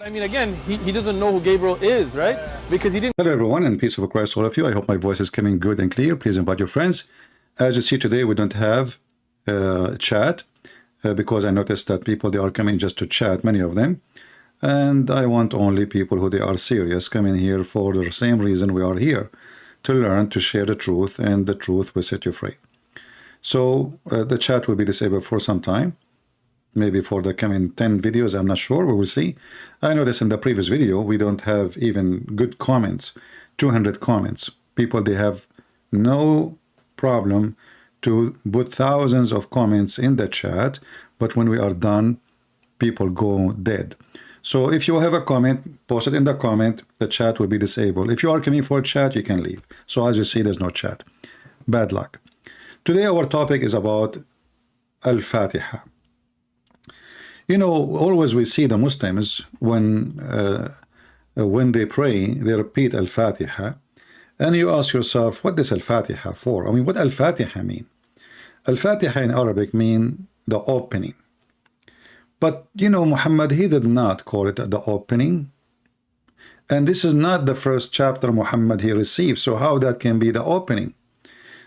I mean, again, he doesn't know who Gabriel is, right? Because he didn't. Hello everyone, and peace of Christ all of you. I hope my voice is coming good and clear. Please invite your friends. As you see today, we don't have chat because I noticed that people, they are coming just to chat, many of them. And I want only people who they are serious coming here for the same reason we are here, to learn, to share the truth, and the truth will set you free. So the chat will be disabled for some time. Maybe for the coming 10 videos, I'm not sure, we will see. I noticed in the previous video, we don't have even good comments, 200 comments. People, they have no problem to put thousands of comments in the chat, but when we are done, people go dead. So if you have a comment, post it in the comment, the chat will be disabled. If you are coming for a chat, you can leave. So as you see, there's no chat. Bad luck. Today, our topic is about Al-Fatihah. You know, always we see the Muslims when they pray, they repeat Al-Fatihah, and you ask yourself, what does Al-Fatihah for? I mean, what Al-Fatihah mean? Al-Fatihah in Arabic mean the opening. But, you know, Muhammad, he did not call it the opening. And this is not the first chapter Muhammad he received, so how that can be the opening?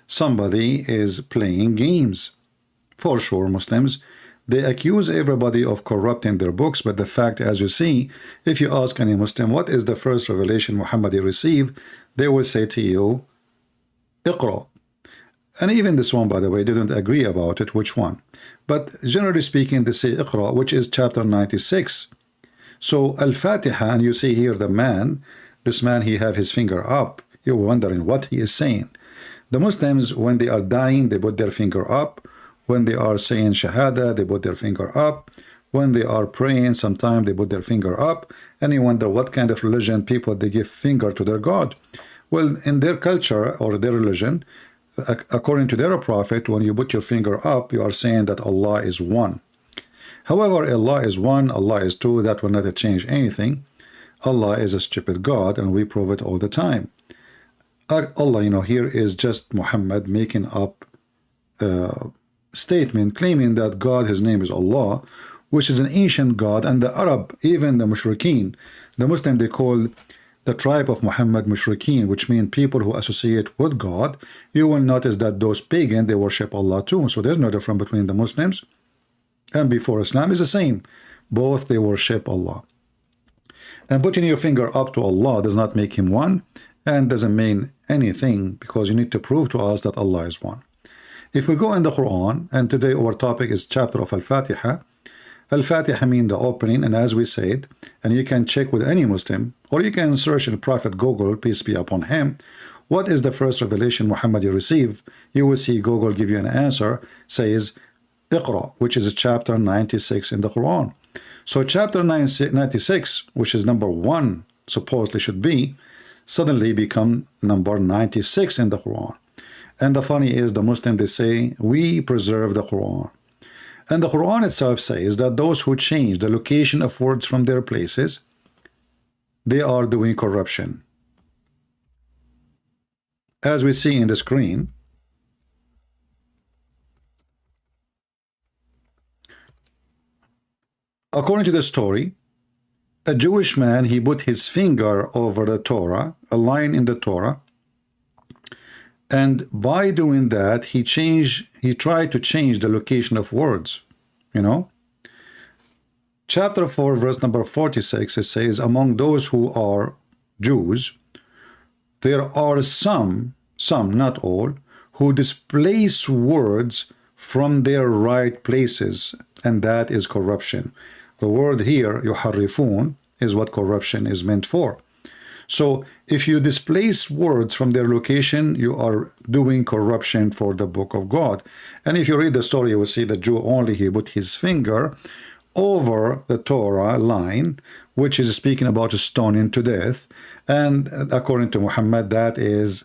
Somebody is playing games. For sure, Muslims, they accuse everybody of corrupting their books, but the fact, as you see, if you ask any Muslim, what is the first revelation Muhammad received, they will say to you, Iqra. And even this one, by the way, didn't agree about it, which one. But generally speaking, they say Iqra, which is chapter 96. So Al-Fatihah, and you see here the man, this man, he have his finger up. You're wondering what he is saying. The Muslims, when they are dying, they put their finger up. When they are saying Shahada, they put their finger up. When they are praying, sometimes they put their finger up. And you wonder what kind of religion people, they give finger to their God. Well, in their culture or their religion, according to their prophet, when you put your finger up, you are saying that Allah is one. However, Allah is one, Allah is two, that will not change anything. Allah is a stupid God, and we prove it all the time. Allah, you know, here is just Muhammad making up statement claiming that God, his name is Allah, which is an ancient God, and the Arab, even the Mushrikeen, the Muslim, they call the tribe of Muhammad Mushrikeen, which means people who associate with God. You will notice that those pagans, they worship Allah too. So there's no difference between the Muslims and before Islam is the same. Both, they worship Allah. And putting your finger up to Allah does not make him one and doesn't mean anything, because you need to prove to us that Allah is one. If we go in the Quran, and today our topic is chapter of Al-Fatihah. Al-Fatihah means the opening, and as we said, and you can check with any Muslim, or you can search in Prophet Google, peace be upon him, what is the first revelation Muhammad received? You will see Google give you an answer, says Iqra, which is chapter 96 in the Quran. So chapter 96, which is number 1, supposedly should be, suddenly become number 96 in the Quran. And the funny is, the Muslim, they say, we preserve the Quran. And the Quran itself says that those who change the location of words from their places, they are doing corruption. As we see in the screen, according to the story, a Jewish man, he put his finger over the Torah, a line in the Torah, and by doing that, he tried to change the location of words, you know. Chapter 4, verse number 46, it says, among those who are Jews, there are some, not all, who displace words from their right places, and that is corruption. The word here, yuharrifun, is what corruption is meant for. So if you displace words from their location, you are doing corruption for the book of God. And if you read the story, you will see that Jew only, he put his finger over the Torah line, which is speaking about stoning to death. And according to Muhammad, that is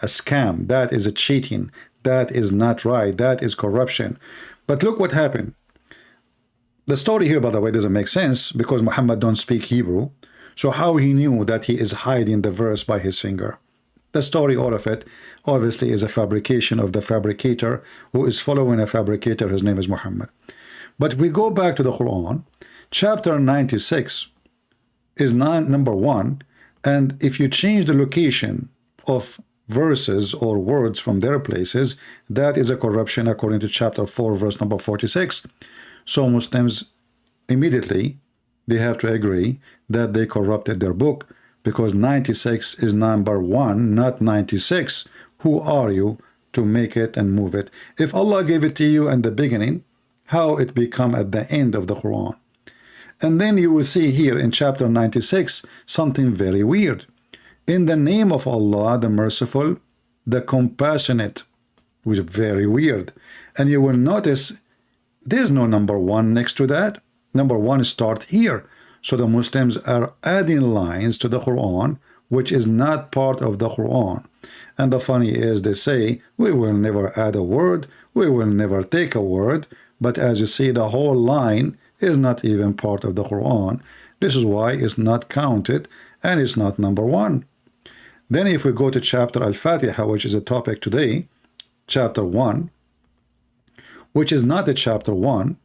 a scam. That is a cheating. That is not right. That is corruption. But look what happened. The story here, by the way, doesn't make sense because Muhammad don't speak Hebrew. So how he knew that he is hiding the verse by his finger? The story, all of it, obviously is a fabrication of the fabricator who is following a fabricator. His name is Muhammad. But if we go back to the Quran, chapter 96, is not number one, and if you change the location of verses or words from their places, that is a corruption according to chapter 4 verse number 46. So Muslims immediately they have to agree that they corrupted their book, because 96 is number one, not 96. Who are you to make it and move it? If Allah gave it to you in the beginning, how it become at the end of the Quran? And then you will see here in chapter 96 something very weird. In the name of Allah, the merciful, the compassionate, which is very weird. And you will notice there's no number one next to that. Number one start here. So the Muslims are adding lines to the Quran, which is not part of the Quran. And the funny is they say, we will never add a word, we will never take a word. But as you see, the whole line is not even part of the Quran. This is why it's not counted and it's not number one. Then if we go to chapter Al-Fatihah, which is a topic today, chapter 1, which is not a chapter 1,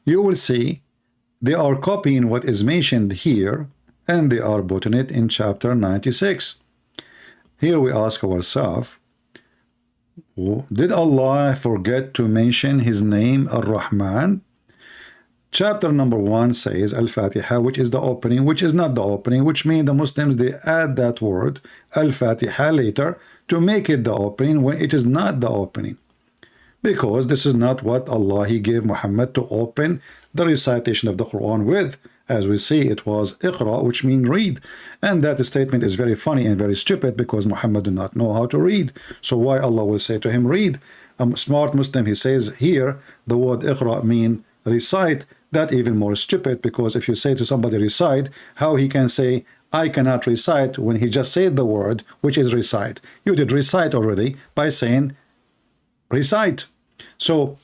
you will see they are copying what is mentioned here and they are putting it in chapter 96. Here we ask ourselves, did Allah forget to mention his name Ar-Rahman? Chapter number 1 says Al-Fatihah, which is the opening, which is not the opening, which means the Muslims, they add that word Al-Fatihah later to make it the opening when it is not the opening. Because this is not what Allah, he gave Muhammad to open the recitation of the Quran with. As we see, it was Iqra, which means read. And that statement is very funny and very stupid, because Muhammad did not know how to read. So why Allah will say to him, read? A smart Muslim, he says here, the word Iqra mean recite. That even more stupid, because if you say to somebody recite, how he can say I cannot recite when he just said the word, which is recite. You did recite already by saying recite. So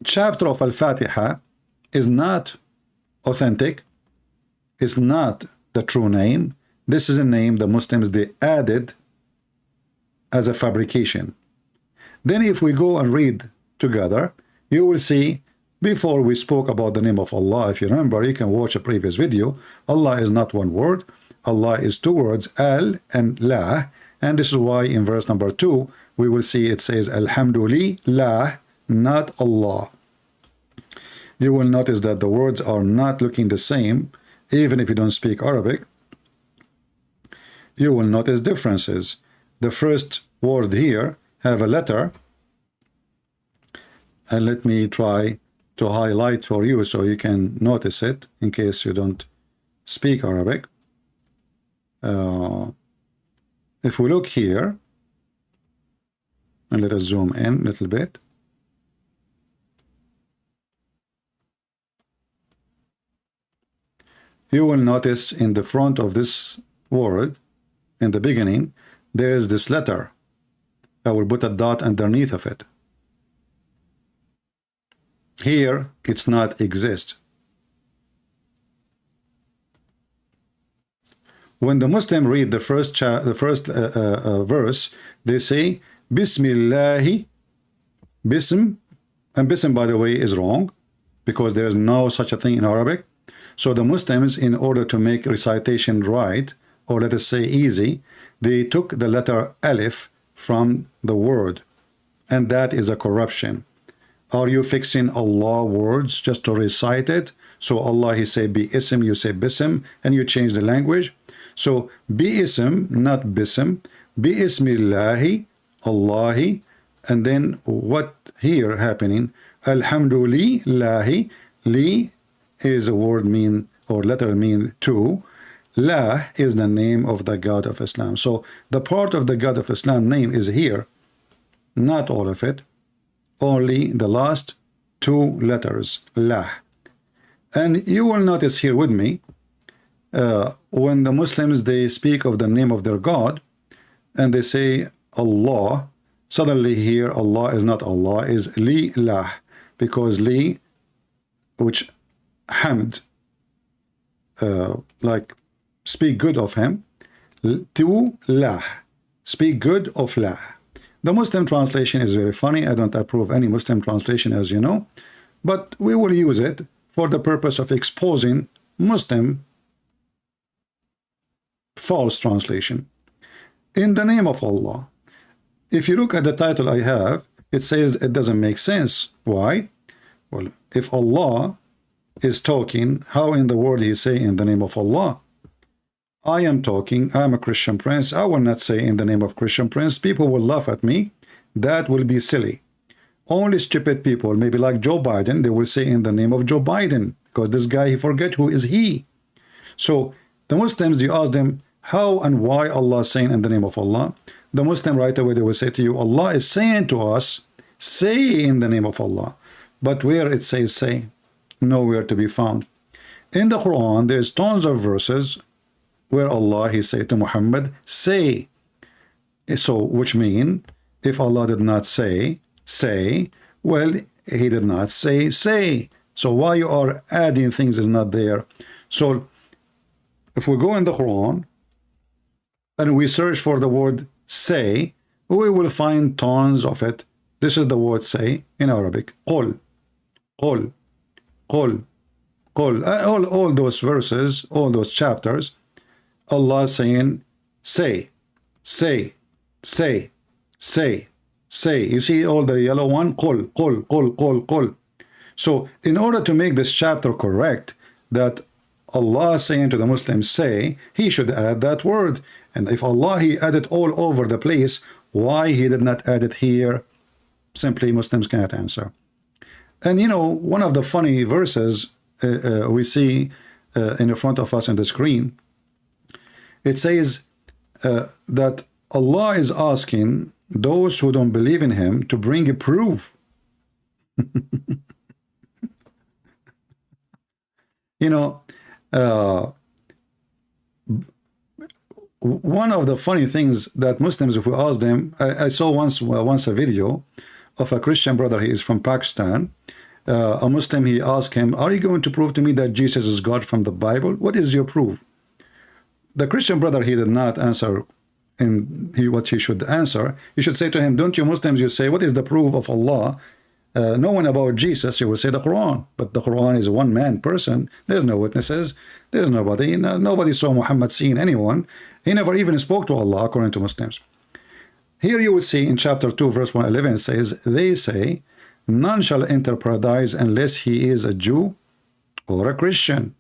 chapter of Al-Fatihah is not authentic, it's not the true name. This is a name the Muslims, they added as a fabrication. Then if we go and read together, you will see, before we spoke about the name of Allah, if you remember, you can watch a previous video. Allah is not one word. Allah is two words, Al and La. And this is why in verse number 2, we will see it says Alhamdulillah, not Allah. You will notice that the words are not looking the same, even if you don't speak Arabic. You will notice differences. The first word here have a letter. And let me try to highlight for you so you can notice it in case you don't speak Arabic. If we look here, and let us zoom in a little bit. You will notice in the front of this word, in the beginning, there is this letter. I will put a dot underneath of it. Here, it's not exist. When the Muslim read the first verse, they say Bismillahi, Bism, and Bism, by the way, is wrong, because there is no such a thing in Arabic. So the Muslims, in order to make recitation right, or let us say easy, they took the letter Alif from the word, and that is a corruption. Are you fixing Allah words just to recite it? So Allah, he say bi-ism, you say bism, and you change the language. So bi-ism, not bism, bi-ismillahi, Allahi, and then what here happening? Alhamdulillahi, li is a word mean, or letter mean two. La is the name of the God of Islam. So the part of the God of Islam name is here, not all of it. Only the last two letters, La. And you will notice here with me, when the Muslims, they speak of the name of their God, and they say Allah, suddenly here Allah is not Allah, is Li Lah, because Li, which Hamd, like speak good of him, to Lah, speak good of Lah. The Muslim translation is very funny. I don't approve any Muslim translation, as you know, but we will use it for the purpose of exposing Muslim false translation. In the name of Allah. If you look at the title I have, it says it doesn't make sense. Why? Well, if Allah is talking, how in the world he say in the name of Allah? I am talking, I'm a Christian prince, I will not say in the name of Christian prince. People will laugh at me. That will be silly. Only stupid people, maybe like Joe Biden, they will say in the name of Joe Biden, because this guy, he forget who is he. So the Muslims, you ask them how and why Allah is saying in the name of Allah. The Muslim right away, they will say to you, Allah is saying to us, say in the name of Allah. But where it says say, nowhere to be found. In the Quran, there's tons of verses where Allah, he said to Muhammad, say. So, which mean, if Allah did not say, say, well, he did not say, say. So why you are adding things is not there. So, if we go in the Quran, and we search for the word say, we will find tons of it. This is the word say in Arabic. Qul, qul, qul, qul. All those verses, all those chapters, Allah is saying, say, say, say, say, say. You see all the yellow one? Qul, qul, qul, qul, qul. So, in order to make this chapter correct, that Allah is saying to the Muslims, say, he should add that word. And if Allah, he added all over the place, why he did not add it here? Simply Muslims cannot answer. And you know, one of the funny verses we see in the front of us on the screen, it says that Allah is asking those who don't believe in him to bring a proof. You know, one of the funny things that Muslims, if we ask them, I saw once a video of a Christian brother. He is from Pakistan. A Muslim, he asked him, are you going to prove to me that Jesus is God from the Bible? What is your proof? The Christian brother, he did not answer in what he should answer. You should say to him, don't you Muslims, you say, what is the proof of Allah? No one about Jesus, you will say the Quran. But the Quran is a one-man person. There's no witnesses. There's nobody. Nobody saw Muhammad seeing anyone. He never even spoke to Allah, according to Muslims. Here you will see in chapter 2, verse 111, it says, they say, none shall enter paradise unless he is a Jew or a Christian.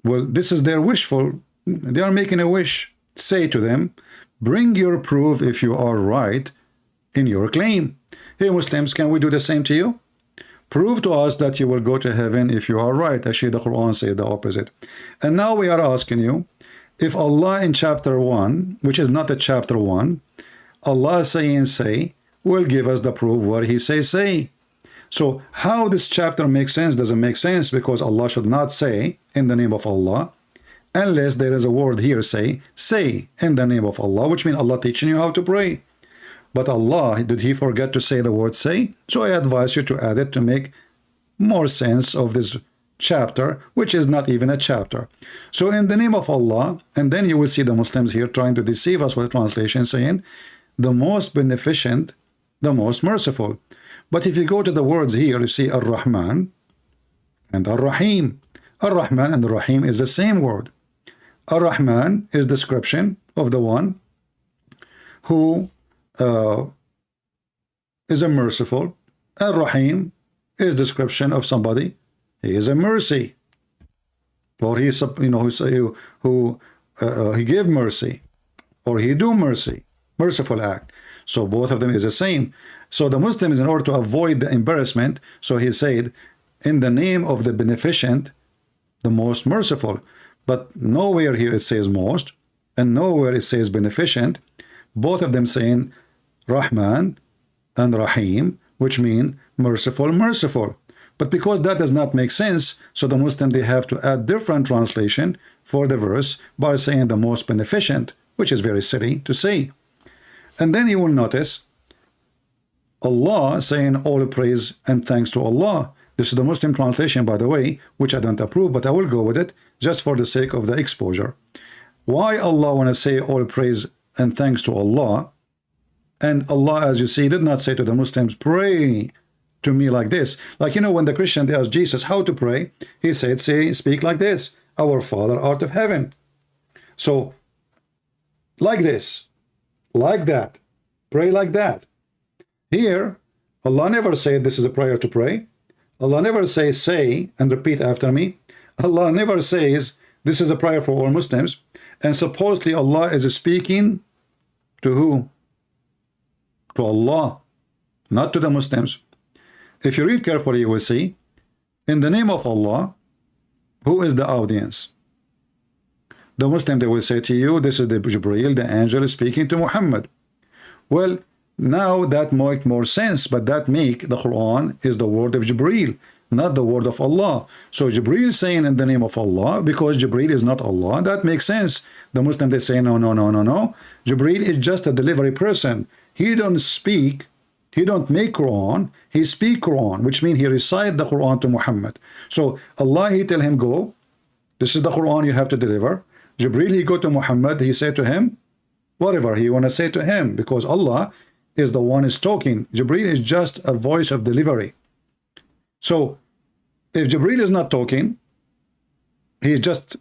Well, this is their wishful. They are making a wish. Say to them, bring your proof if you are right in your claim. Hey Muslims, can we do the same to you? Prove to us that you will go to heaven if you are right. Actually, the Quran says the opposite. And now we are asking you, if Allah in chapter 1, which is not the chapter 1, Allah is saying say, will give us the proof where he says say. So how this chapter makes sense doesn't make sense, because Allah should not say in the name of Allah unless there is a word here say in the name of Allah, which means Allah teaching you how to pray. But Allah, did he forget to say the word say? So I advise you to add it to make more sense of this chapter, which is not even a chapter. So in the name of Allah, and then you will see the Muslims here trying to deceive us with translation, saying the most beneficent, the most merciful. But if you go to the words here, you see Ar-Rahman and Ar-Rahim. Ar-Rahman and Ar-Rahim is the same word. Ar-Rahman is description of the one who is a merciful. Ar-Rahim is description of somebody, he is a mercy, or he is, you know, who he gave mercy, or he do mercy, merciful act. So both of them is the same. So the Muslims, in order to avoid the embarrassment, so he said, in the name of the beneficent, the most merciful. But nowhere here it says most, and nowhere it says beneficent. Both of them saying Rahman and Rahim, which mean merciful, merciful. But because that does not make sense, so the Muslim, they have to add different translation for the verse by saying the most beneficent, which is very silly to say. And then you will notice Allah saying all praise and thanks to Allah. This is the Muslim translation, by the way, which I don't approve, but I will go with it just for the sake of the exposure. Why Allah want to say all praise and thanks to Allah? And Allah, as you see, did not say to the Muslims, pray to me like this. Like, you know, when the Christian, they asked Jesus how to pray, he said, say, speak like this, our Father art of heaven. So like this, like that, pray like that. Here, Allah never said this is a prayer to pray. Allah never says, say and repeat after me. Allah never says this is a prayer for all Muslims. And supposedly Allah is speaking to who? To Allah, not to the Muslims. If you read carefully, you will see, in the name of Allah, who is the audience? The Muslim, they will say to you, this is the Jibreel, the angel speaking to Muhammad. Well, now that make more sense, but that make the Quran is the word of Jibreel, not the word of Allah. So Jibreel saying in the name of Allah, because Jibreel is not Allah, that makes sense. The Muslim, they say, no, no, no, no, no. Jibreel is just a delivery person. He don't speak, he don't make Quran, he speak Quran, which means he recite the Quran to Muhammad. So Allah, he tell him, go, this is the Quran you have to deliver. Jibreel, he go to Muhammad, he say to him, whatever he want to say to him, because Allah is the one is talking. Jibreel is just a voice of delivery. So if Jibreel is not talking, he is just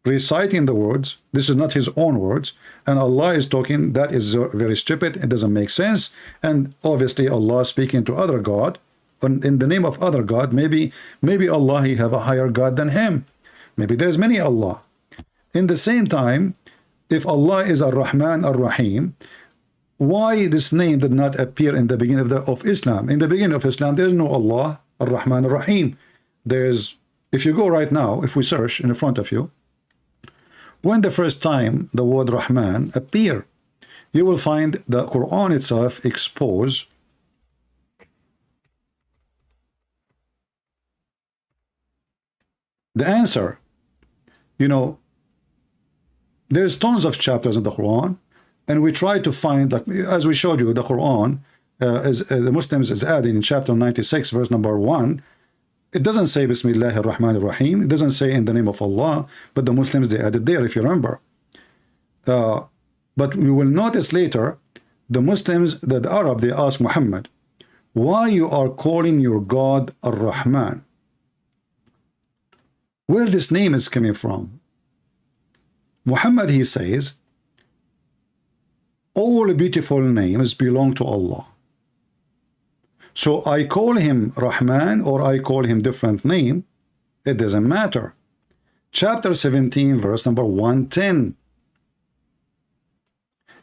reciting the words. This is not his own words, and Allah is talking. That is very stupid. It doesn't make sense. And obviously Allah speaking to other God in the name of other God. Maybe Allah, he have a higher God than him. Maybe there's many Allah. In the same time, if Allah is Ar-Rahman Ar-Rahim, why this name did not appear in the beginning of Islam? In the beginning of Islam, there is no Allah Ar-Rahman Ar-Rahim. There's, if you go right now, if we search in front of you, when the first time the word Rahman appear, you will find the Quran itself expose the answer. You know, there's tons of chapters in the Quran, and we try to find, like as we showed you, the Quran the Muslims is adding in chapter 96 verse number 1. It doesn't say Bismillah ar-Rahman ar-Rahim. It doesn't say in the name of Allah, but the Muslims, they added there, if you remember. But we will notice later, the Muslims, the Arab, they ask Muhammad, why you are calling your God Ar-Rahman? Where this name is coming from? Muhammad, he says, all beautiful names belong to Allah. So I call him Rahman or I call him different name, it doesn't matter. Chapter 17 verse number 110.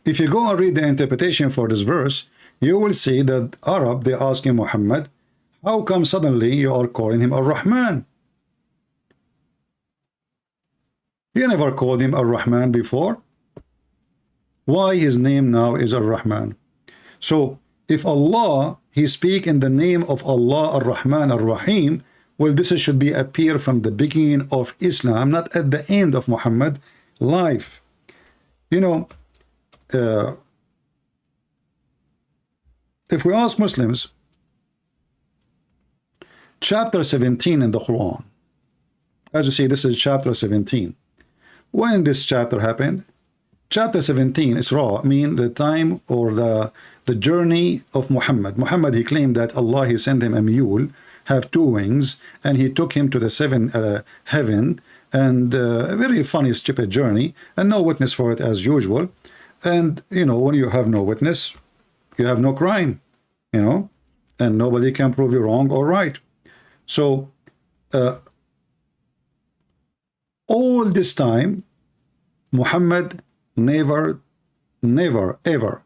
If you go and read the interpretation for this verse, you will see that Arab, they asking Muhammad, how come suddenly you are calling him Ar-Rahman? You never called him Ar-Rahman before. Why his name now is Ar-Rahman? So if Allah, he speak in the name of Allah Ar-Rahman Ar-Rahim, well, this should be appear from the beginning of Islam, not at the end of Muhammad life. You know, if we ask Muslims, chapter 17 in the Quran, as you see, this is chapter 17. When this chapter happened, chapter 17 Isra mean the time or the journey of Muhammad. Muhammad, he claimed that Allah, he sent him a mule, have 2 wings, and he took him to the 7th heaven, and a very funny, stupid journey, and no witness for it as usual. And, you know, when you have no witness, you have no crime, you know, and nobody can prove you wrong or right. So, all this time, Muhammad never, ever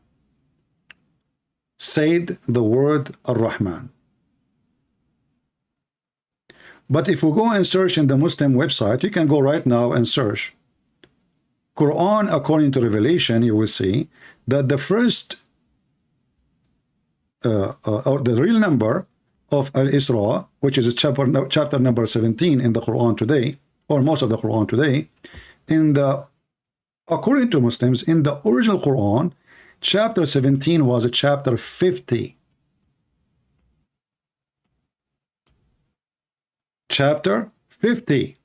said the word Ar-Rahman. But if we go and search in the Muslim website, you can go right now and search Quran according to Revelation, you will see that the first or the real number of Al-Isra, which is chapter number 17 in the Quran today, or most of the Quran today, in the according to Muslims, in the original Quran, chapter 17 was a chapter 50. Chapter 50.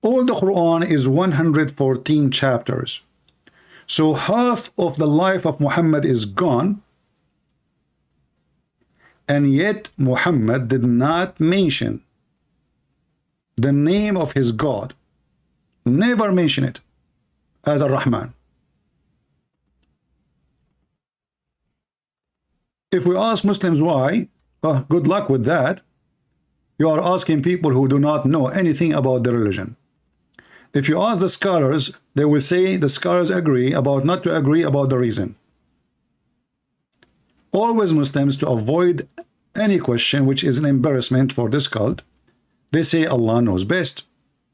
All the Quran is 114 chapters. So half of the life of Muhammad is gone, and yet Muhammad did not mention the name of his God. Never mention it as Ar-Rahman. If we ask Muslims why, good luck with that. You are asking people who do not know anything about the religion. If you ask the scholars, they will say the scholars agree about not to agree about the reason. Always Muslims, to avoid any question which is an embarrassment for this cult, they say Allah knows best.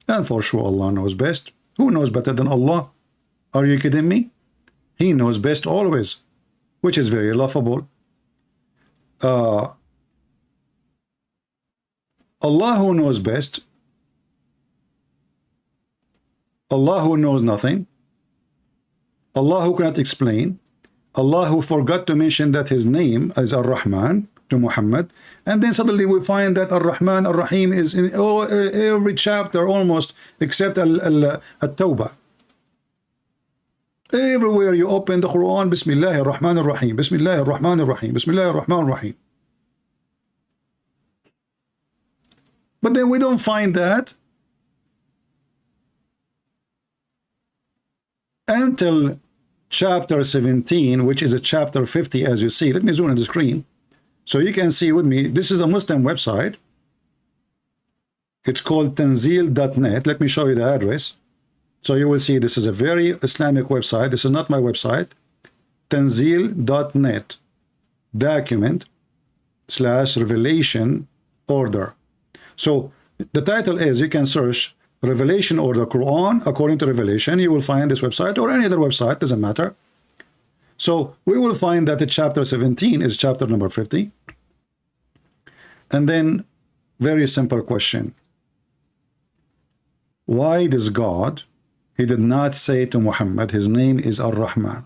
And for sure Allah knows best. Who knows better than Allah? Are you kidding me? He knows best always, which is very laughable. Allah who knows best, Allah who knows nothing, Allah who cannot explain, Allah who forgot to mention that his name is Ar-Rahman to Muhammad, and then suddenly we find that Ar-Rahman, Ar-Rahim is in every chapter almost, except At-Tawbah. Everywhere you open the Quran, Bismillah ar-Rahman ar-Rahim, Bismillah ar-Rahman ar-Rahim, Bismillah ar-Rahman ar-Rahim. But then we don't find that until chapter 17, which is a chapter 50, as you see. Let me zoom on the screen so you can see with me. This is a Muslim website. It's called tanzil.net. Let me show you the address. So you will see this is a very Islamic website. This is not my website. Tanzil.net document/revelation order. So the title is, you can search Revelation Order Quran according to Revelation. You will find this website or any other website, doesn't matter. So we will find that the chapter 17 is chapter number 50. And then very simple question. Why does God, he did not say to Muhammad his name is Ar-Rahman?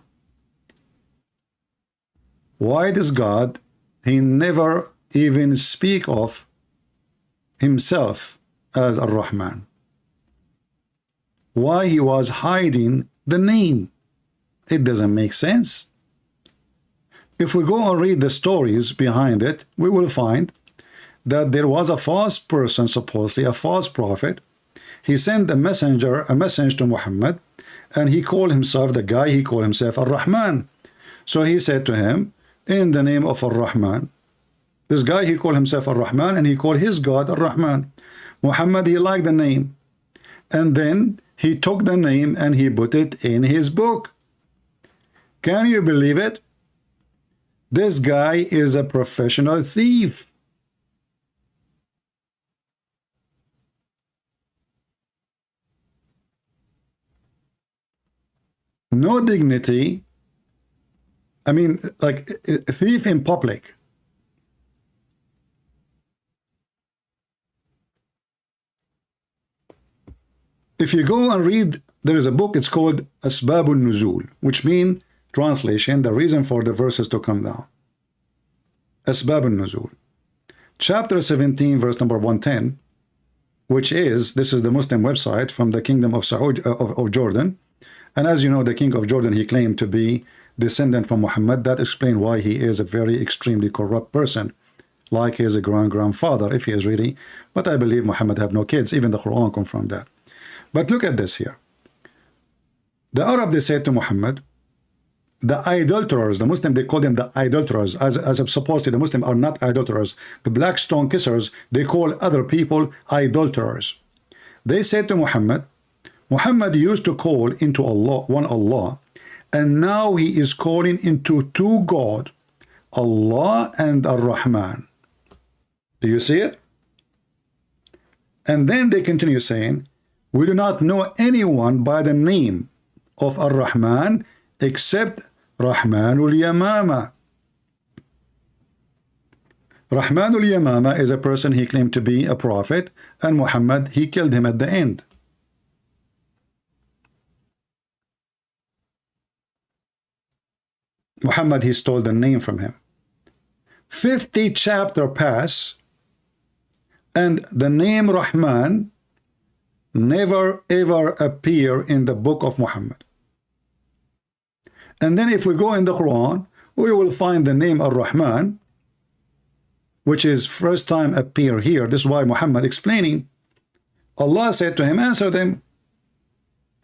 Why does God, he never even speak of himself as Ar-Rahman? Why he was hiding the name? It doesn't make sense. If we go and read the stories behind it, we will find that there was a false person, supposedly a false prophet. He sent a message to Muhammad, and he called himself, the guy, he called himself Ar-Rahman. So he said to him, in the name of Ar-Rahman. This guy, he called himself Ar-Rahman, and he called his God Ar-Rahman. Muhammad, he liked the name. And then he took the name and he put it in his book. Can you believe it? This guy is a professional thief. No dignity. I mean, like a thief in public. If you go and read, there is a book, it's called Asbabun Nuzul, which means, translation, the reason for the verses to come down. Asbabun Nuzul. Chapter 17, verse number 110, which is, this is the Muslim website from the Kingdom of Saudi, of Jordan. And as you know, the King of Jordan, he claimed to be descendant from Muhammad. That explains why he is a very extremely corrupt person, like he is a grandfather, if he is really. But I believe Muhammad have no kids. Even the Quran confirmed that. But look at this here. The Arab, they said to Muhammad, the idolaters, the Muslim, they call them the idolaters, as supposedly the Muslim are not idolaters. The black stone kissers, they call other people idolaters. They said to Muhammad, Muhammad used to call into Allah, one Allah, and now he is calling into two God, Allah and Ar-Rahman. Do you see it? And then they continue saying, we do not know anyone by the name of Ar-Rahman except Rahmanul Yamama. Rahmanul Yamama is a person he claimed to be a prophet, and Muhammad, he killed him at the end. Muhammad, he stole the name from him. 50 chapters pass, and the name Rahman never ever appear in the book of Muhammad. And then if we go in the Quran, we will find the name Ar-Rahman, which is first time appear here. This is why Muhammad explaining, Allah said to him, answer them.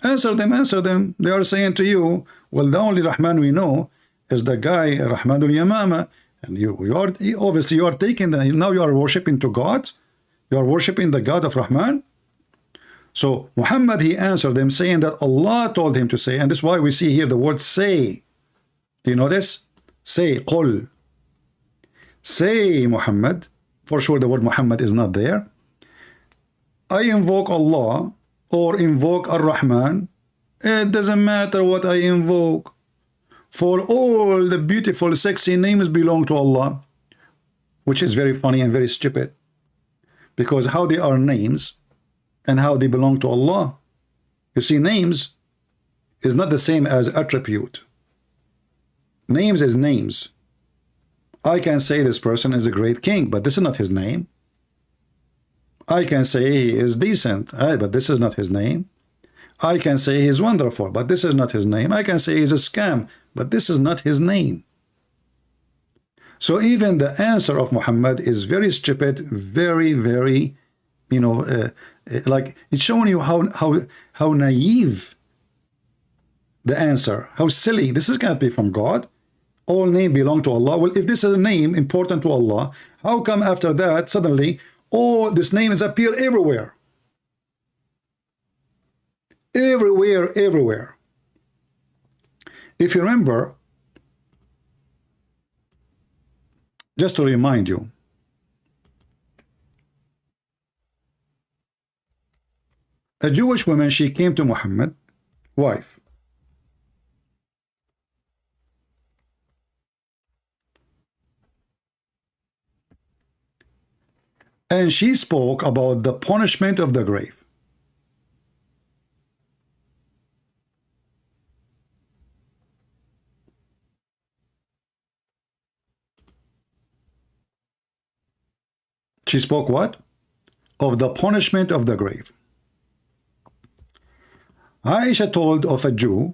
Answer them, answer them. They are saying to you, well, the only Rahman we know is the guy Rahmanul Yamama, and you are obviously you are taking the, now you are worshiping to God. You are worshiping the God of Rahman. So Muhammad, he answered them saying that Allah told him to say, and this is why we see here the word say. Do you notice? Say, qul. Say, Muhammad. For sure the word Muhammad is not there. I invoke Allah or invoke Ar-Rahman. It doesn't matter what I invoke. For all the beautiful, sexy names belong to Allah. Which is very funny and very stupid. Because how they are names and how they belong to Allah. You see, names is not the same as attribute. Names is names. I can say this person is a great king, but this is not his name. I can say he is decent, but this is not his name. I can say he's wonderful, but this is not his name. I can say he's a scam, but this is not his name. So even the answer of Muhammad is very stupid, very, very, you know, like it's showing you how naive the answer, how silly. This is can't be from God. All names belong to Allah. Well, if this is a name important to Allah, how come after that suddenly all these names appear everywhere? Everywhere, everywhere. If you remember, just to remind you, a Jewish woman, she came to Muhammad, wife. And she spoke about the punishment of the grave. She spoke what? Of the punishment of the grave. Aisha told of a Jew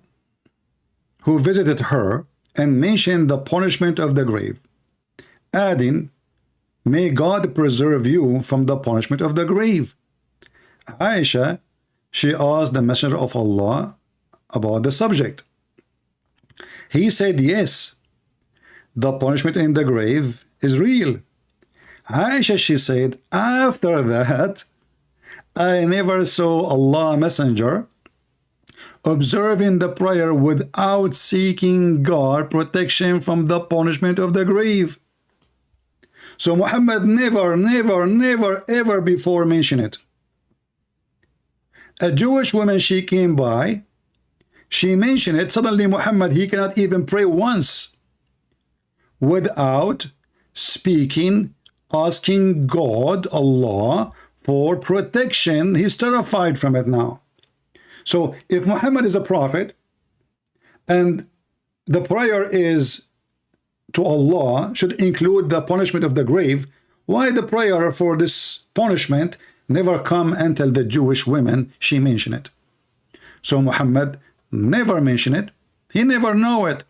who visited her and mentioned the punishment of the grave, adding, may God preserve you from the punishment of the grave. Aisha, she asked the Messenger of Allah about the subject. He said, yes, the punishment in the grave is real. Aisha, she said, after that, I never saw Allah Messenger observing the prayer without seeking God protection from the punishment of the grave. So Muhammad never, ever before mentioned it. A Jewish woman, she came by, she mentioned it. Suddenly Muhammad, he cannot even pray once without speaking, asking God, Allah, for protection. He's terrified from it now. So if Muhammad is a prophet and the prayer is to Allah should include the punishment of the grave, why the prayer for this punishment never come until the Jewish women, she mentioned it? So Muhammad never mentioned it. He never know it.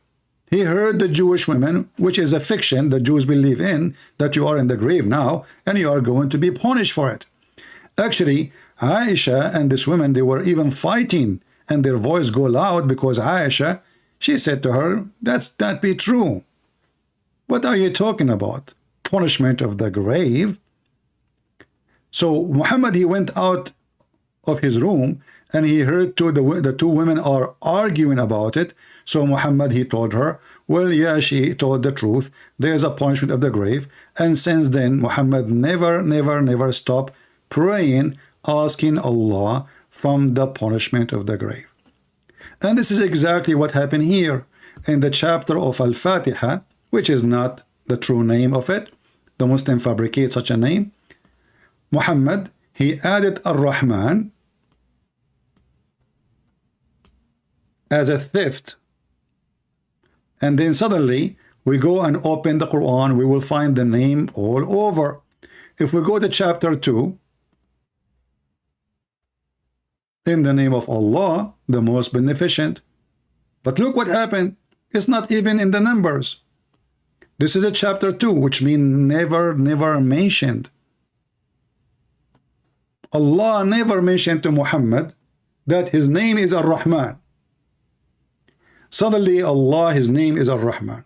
He heard the Jewish women, which is a fiction the Jews believe in, that you are in the grave now and you are going to be punished for it. Actually, Aisha and this woman, they were even fighting and their voice go loud because Aisha, she said to her, that be true. What are you talking about? Punishment of the grave? So Muhammad, he went out of his room and he heard the two women are arguing about it. So Muhammad, he told her, well, yeah, she told the truth. There's a punishment of the grave. And since then, Muhammad never stopped praying, asking Allah from the punishment of the grave. And this is exactly what happened here in the chapter of Al-Fatihah, which is not the true name of it. The Muslim fabricate such a name. Muhammad, he added Ar-Rahman as a theft. And then suddenly we go and open the Quran, we will find the name all over. If we go to chapter 2, in the name of Allah, the most beneficent. But look what happened. It's not even in the numbers. This is a chapter 2, which means never mentioned. Allah never mentioned to Muhammad that his name is Ar-Rahman. Suddenly Allah, his name is Ar-Rahman.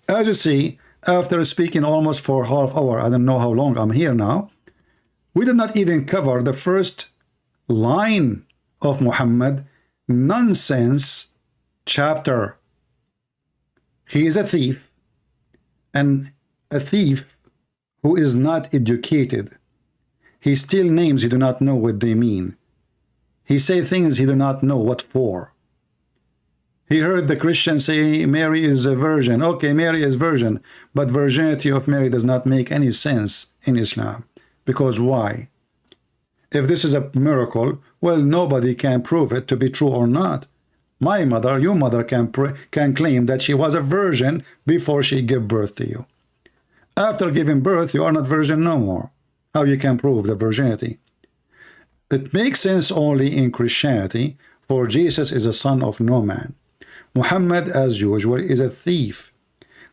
As you see, after speaking almost for half hour, I don't know how long I'm here now, we did not even cover the first line of Muhammad nonsense chapter. He is a thief, and a thief who is not educated. He steals names he do not know what they mean. He say things he do not know what for. He heard the Christians say Mary is a virgin. Okay, Mary is virgin, but virginity of Mary does not make any sense in Islam. Because why? If this is a miracle, well, nobody can prove it to be true or not. My mother, your mother can claim that she was a virgin before she gave birth to you. After giving birth, you are not virgin no more. How you can prove the virginity? It makes sense only in Christianity, for Jesus is a son of no man. Muhammad, as usual, is a thief.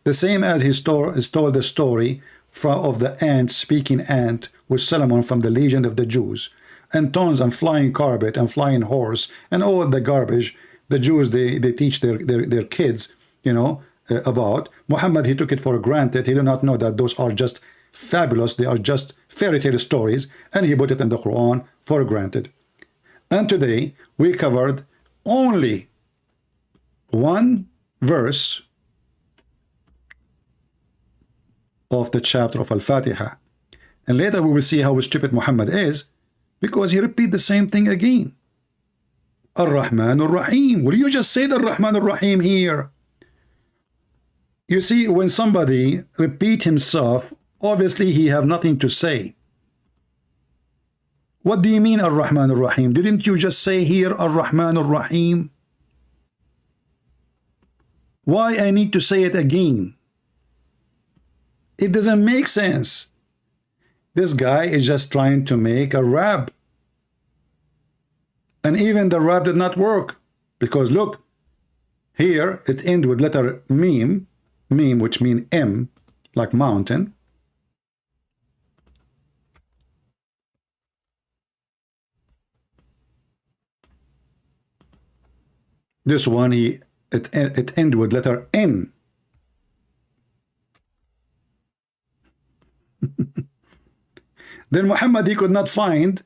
The same as he stole the story of the ant, speaking ant, with Solomon from the legend of the Jews, and tons and flying carpet and flying horse and all the garbage the Jews they teach their kids, you know, about. Muhammad, he took it for granted. He did not know that those are just fabulous. They are just fairy tale stories, and he put it in the Quran for granted. And today we covered only one verse of the chapter of Al-Fatihah. And later we will see how stupid Muhammad is, because he repeat the same thing again. Ar-Rahman Ar-Rahim. Will you just say the Ar-Rahman Ar-Rahim here? You see, when somebody repeat himself, obviously he have nothing to say. What do you mean Ar-Rahman Ar-Rahim? Didn't you just say here Ar-Rahman Ar-Rahim? Why I need to say it again? It doesn't make sense. This guy is just trying to make a rap. And even the rap did not work. Because look, here it ends with letter meme, which means M, like mountain. This one, it ends with letter N. Then Muhammad, he could not find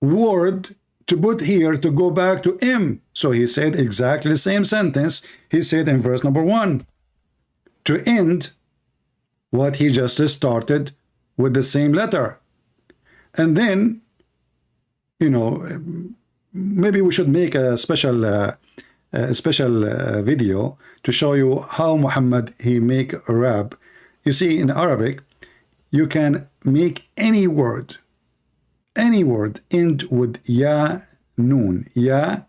word to put here to go back to M. So he said exactly the same sentence he said in verse number 1 to end what he just started with the same letter. And then, you know, maybe we should make a special video to show you how Muhammad he make a rap. You see, in Arabic, you can make any word end with ya, noon, ya,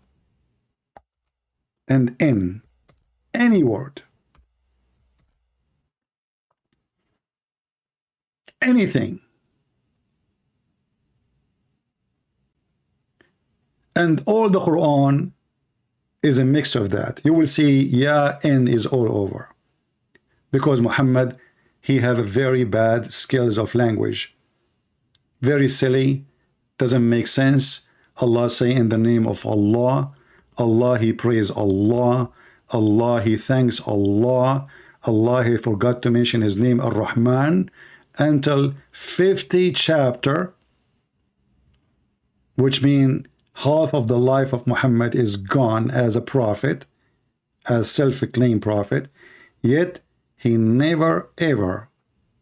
and n. Any word. Anything. And all the Quran is a mix of that. You will see ya, n is all over. Because Muhammad, he have very bad skills of language. Very silly, doesn't make sense. Allah say in the name of Allah. Allah, he praise Allah. Allah, he thanks Allah. Allah, he forgot to mention his name Ar-Rahman until 50 chapter, which means half of the life of Muhammad is gone as a prophet, as self-acclaimed prophet, yet he never ever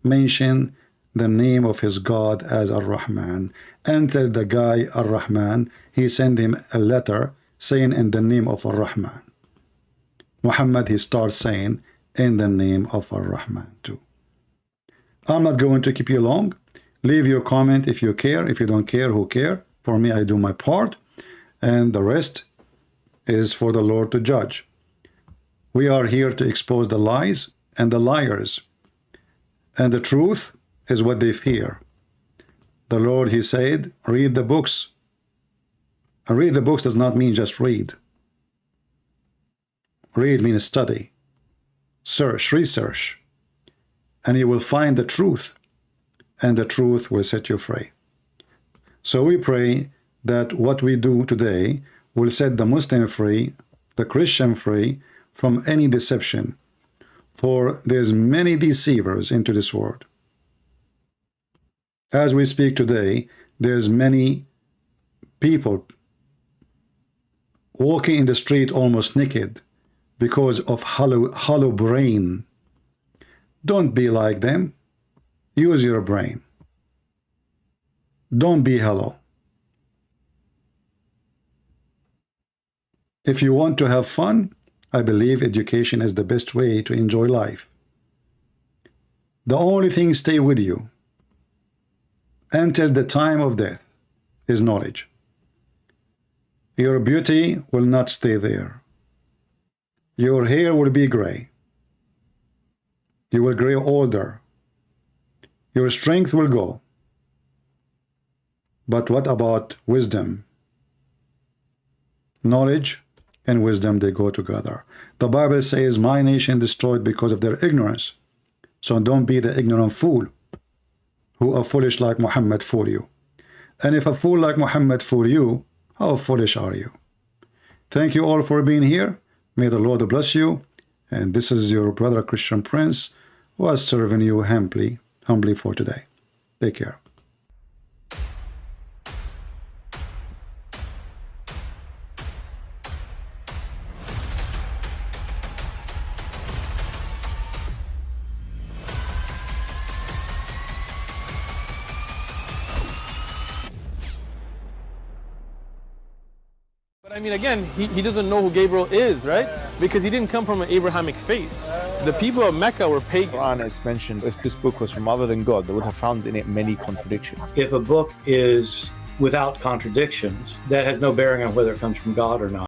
mentioned the name of his God as Ar-Rahman. Until the guy Ar-Rahman, he sent him a letter saying in the name of Ar-Rahman. Muhammad, he starts saying in the name of Ar-Rahman too. I'm not going to keep you long. Leave your comment if you care. If you don't care, who care? For me, I do my part, and the rest is for the Lord to judge. We are here to expose the lies and the liars, and the truth is what they fear. The Lord, he said, read the books. And read the books does not mean just read. Read means study, search, research, and you will find the truth, and the truth will set you free. So we pray that what we do today will set the Muslim free, the Christian free from any deception. For there's many deceivers into this world. As we speak today, there's many people walking in the street almost naked because of hollow brain. Don't be like them. Use your brain. Don't be hollow. If you want to have fun, I believe education is the best way to enjoy life. The only thing stay with you until the time of death is knowledge. Your beauty will not stay there. Your hair will be gray. You will grow older. Your strength will go. But what about wisdom? Knowledge and wisdom, they go together. The Bible says, my nation destroyed because of their ignorance. So don't be the ignorant fool who are foolish like Muhammad fool you. And if a fool like Muhammad fool you, how foolish are you? Thank you all for being here. May the Lord bless you. And this is your brother Christian Prince, who is serving you humbly for today. Take care. But I mean, again, he doesn't know who Gabriel is, right? Because he didn't come from an Abrahamic faith. The people of Mecca were pagan. Quran is mentioned, if this book was from other than God, they would have found in it many contradictions. If a book is without contradictions, that has no bearing on whether it comes from God or not.